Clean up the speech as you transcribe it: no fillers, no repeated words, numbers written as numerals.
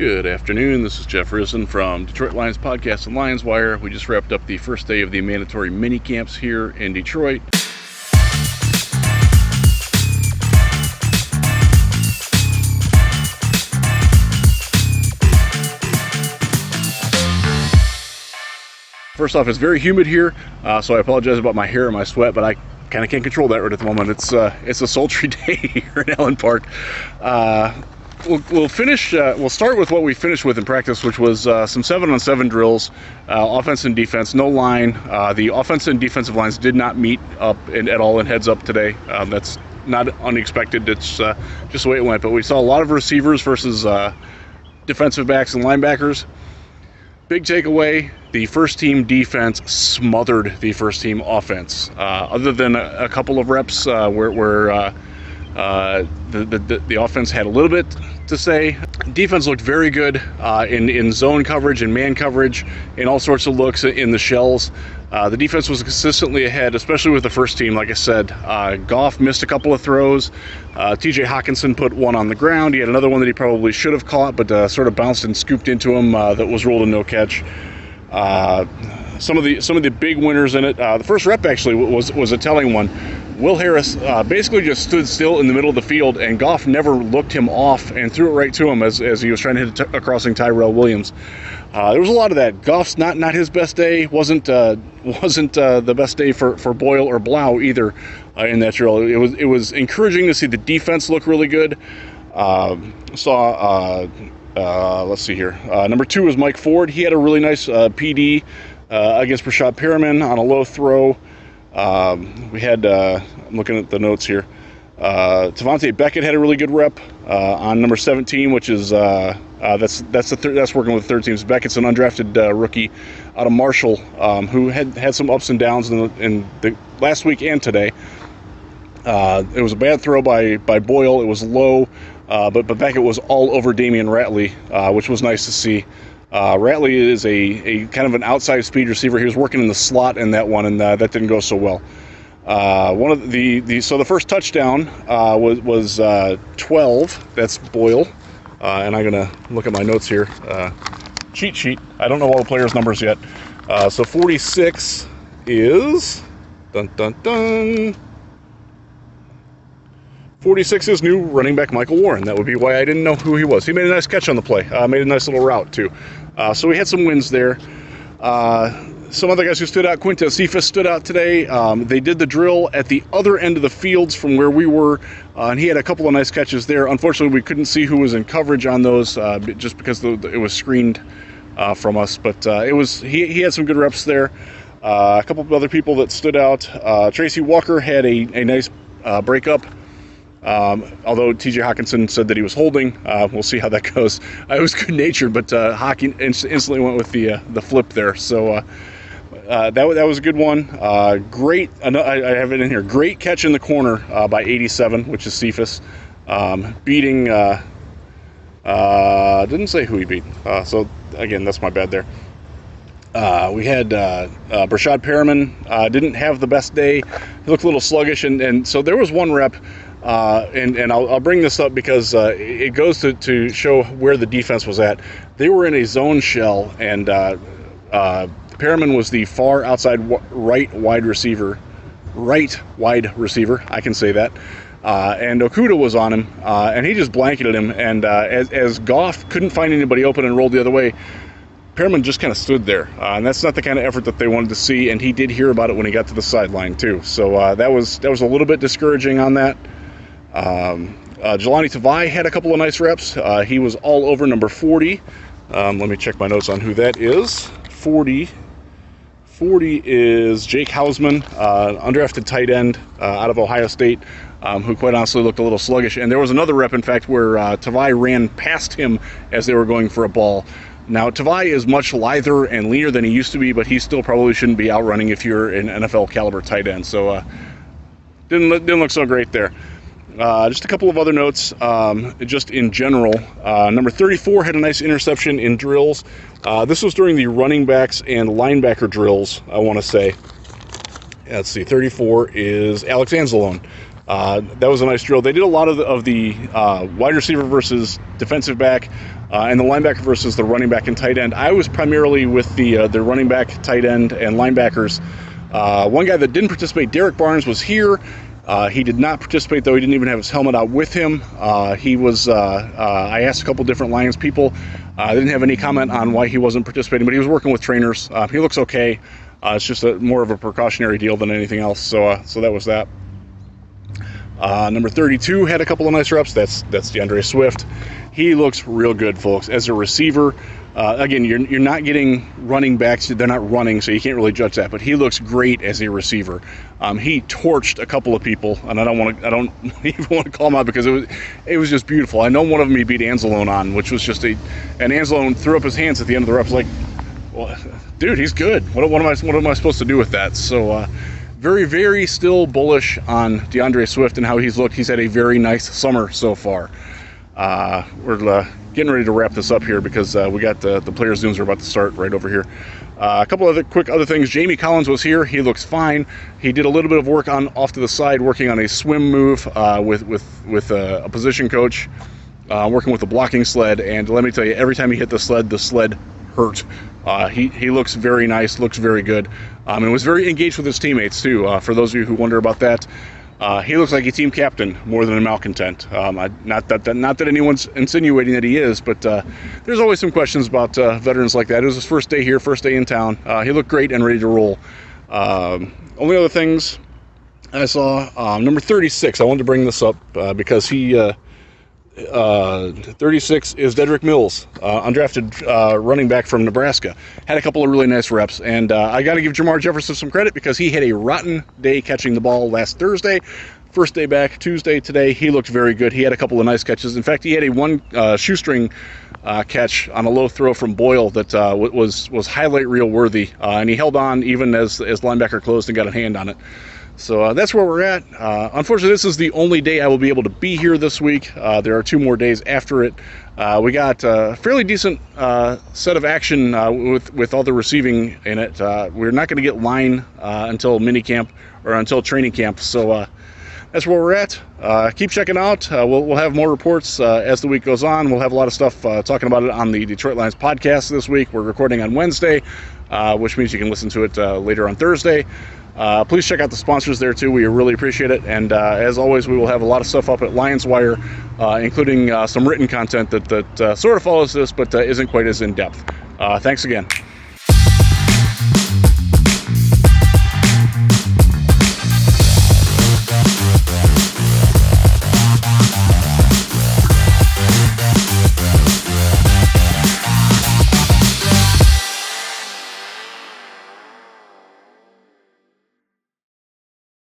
Good afternoon, this is Jeff Risdon from Detroit Lions Podcast and Lions Wire. We just wrapped up the first day of the mandatory mini camps here in Detroit. First off, it's very humid here, so I apologize about my hair and my sweat, but I kind of can't control that right at the moment. It's a sultry day here in Allen Park. We'll finish. We'll start with what we finished with in practice, which was some 7-on-7 drills, offense and defense, no line. The offensive and defensive lines did not meet up at all in heads up today. That's not unexpected. It's just the way it went. But we saw a lot of receivers versus defensive backs and linebackers. Big takeaway: the first team defense smothered the first team offense. Other than a couple of reps where the offense had a little bit to say, defense looked very good in zone coverage and man coverage, in all sorts of looks in the shells. The defense was consistently ahead, especially with the first team. Like I said, Goff missed a couple of throws. TJ Hawkinson put one on the ground. He had another one that he probably should have caught, but sort of bounced and scooped into him that was ruled a no catch. Some of the big winners in it. The first rep actually was a telling one. Will Harris basically just stood still in the middle of the field, and Goff never looked him off and threw it right to him as he was trying to hit a crossing Tyrell Williams. There was a lot of that. Goff's not his best day. Wasn't the best day for Boyle or Blau either in that drill. It was encouraging to see the defense look really good. Let's see here. Number 2 was Mike Ford. He had a really nice PD against Rashad Perriman on a low throw. We had, I'm looking at the notes here, Tavante Beckett had a really good rep on number 17, which is that's working with third teams. Beckett's an undrafted rookie out of Marshall, who had some ups and downs in the last week and today. It was a bad throw by Boyle. It was low, but Beckett was all over Damian Ratley, which was nice to see. Ratley is a kind of an outside speed receiver. He was working in the slot in that one, and that didn't go so well. One of so the first touchdown was 12. That's Boyle, and I'm gonna look at my notes here. Cheat sheet. I don't know all the players' numbers yet. So 46 is 46 is new running back Michael Warren. That would be why I didn't know who he was. He made a nice catch on the play. Made a nice little route, too. So we had some wins there. Some other guys who stood out. Quintez Cephas stood out today. They did the drill at the other end of the fields from where we were, and he had a couple of nice catches there. Unfortunately, we couldn't see who was in coverage on those just because it was screened from us. But he had some good reps there. A couple of other people that stood out. Tracy Walker had a nice breakup. Although TJ Hawkinson said that he was holding, we'll see how that goes. I was good-natured, but Hockey instantly went with the flip there. So that was a good one. Great. I have it in here. Great catch in the corner by 87, which is Cephas, beating. Didn't say who he beat. So again, that's my bad there. We had Rashad Perriman didn't have the best day. He looked a little sluggish, and so there was one rep. And I'll bring this up because it goes to show where the defense was at. They were in a zone shell, and Perriman was the far outside right wide receiver. I can say that. And Okudah was on him, and he just blanketed him. And as Goff couldn't find anybody open and rolled the other way, Perriman just kind of stood there, and that's not the kind of effort that they wanted to see. And he did hear about it when he got to the sideline too. So that was a little bit discouraging on that. Jelani Tavai had a couple of nice reps. He was all over number 40. Let me check my notes on who that is. 40 is Jake Hausman, undrafted tight end out of Ohio State, who quite honestly looked a little sluggish. And there was another rep, in fact, where Tavai ran past him as they were going for a ball. Now, Tavai is much lither and leaner than he used to be, but he still probably shouldn't be outrunning if you're an NFL caliber tight end. So didn't look so great there. Just a couple of other notes, just in general. Number 34 had a nice interception in drills. This was during the running backs and linebacker drills, I want to say. Let's see, 34 is Alex Anzalone. That was a nice drill. They did a lot of the wide receiver versus defensive back, and the linebacker versus the running back and tight end. I was primarily with the running back, tight end, and linebackers. One guy that didn't participate, Derrick Barnes, was here. He did not participate, though. He didn't even have his helmet out with him. He was. I asked a couple different Lions people. They didn't have any comment on why he wasn't participating, but he was working with trainers. He looks okay. It's just more of a precautionary deal than anything else. So that was that. Number 32 had a couple of nice reps. That's DeAndre Swift. He looks real good, folks. As a receiver, again, you're not getting running backs. They're not running, so you can't really judge that. But he looks great as a receiver. He torched a couple of people, and I don't even want to call him out because it was just beautiful. I know one of them he beat Anzalone on, which was just and Anzalone threw up his hands at the end of the reps like, well, dude, he's good. What am I supposed to do with that? So. Very, very still bullish on DeAndre Swift and how he's looked. He's had a very nice summer so far. We're getting ready to wrap this up here because we got the player zooms are about to start right over here. A couple other quick things. Jamie Collins was here. He looks fine. He did a little bit of work off to the side, working on a swim move with a position coach, working with a blocking sled. And let me tell you, every time he hit the sled hurt. He looks very nice, looks very good, and was very engaged with his teammates too. For those of you who wonder about that, he looks like a team captain more than a malcontent. Not that anyone's insinuating that he is, but there's always some questions about veterans like that. It was his first day here, first day in town. He looked great and ready to roll. Only other things I saw, number 36. I wanted to bring this up because he. 36 is Dedrick Mills, undrafted running back from Nebraska. Had a couple of really nice reps, and I got to give Jamar Jefferson some credit because he had a rotten day catching the ball last Thursday. First day back, Tuesday, today, he looked very good. He had a couple of nice catches. In fact, he had a one shoestring catch on a low throw from Boyle that was highlight reel worthy, and he held on even as linebacker closed and got a hand on it. So that's where we're at. Unfortunately, this is the only day I will be able to be here this week. There are 2 more days after it. We got a fairly decent set of action with all the receiving in it. We're not going to get line until minicamp or until training camp. So that's where we're at. Keep checking out. We'll have more reports as the week goes on. We'll have a lot of stuff talking about it on the Detroit Lions podcast this week. We're recording on Wednesday, which means you can listen to it later on Thursday. Please check out the sponsors there too. We really appreciate it. And as always, we will have a lot of stuff up at Lions Wire, including some written content that sort of follows this, but isn't quite as in depth. Thanks again.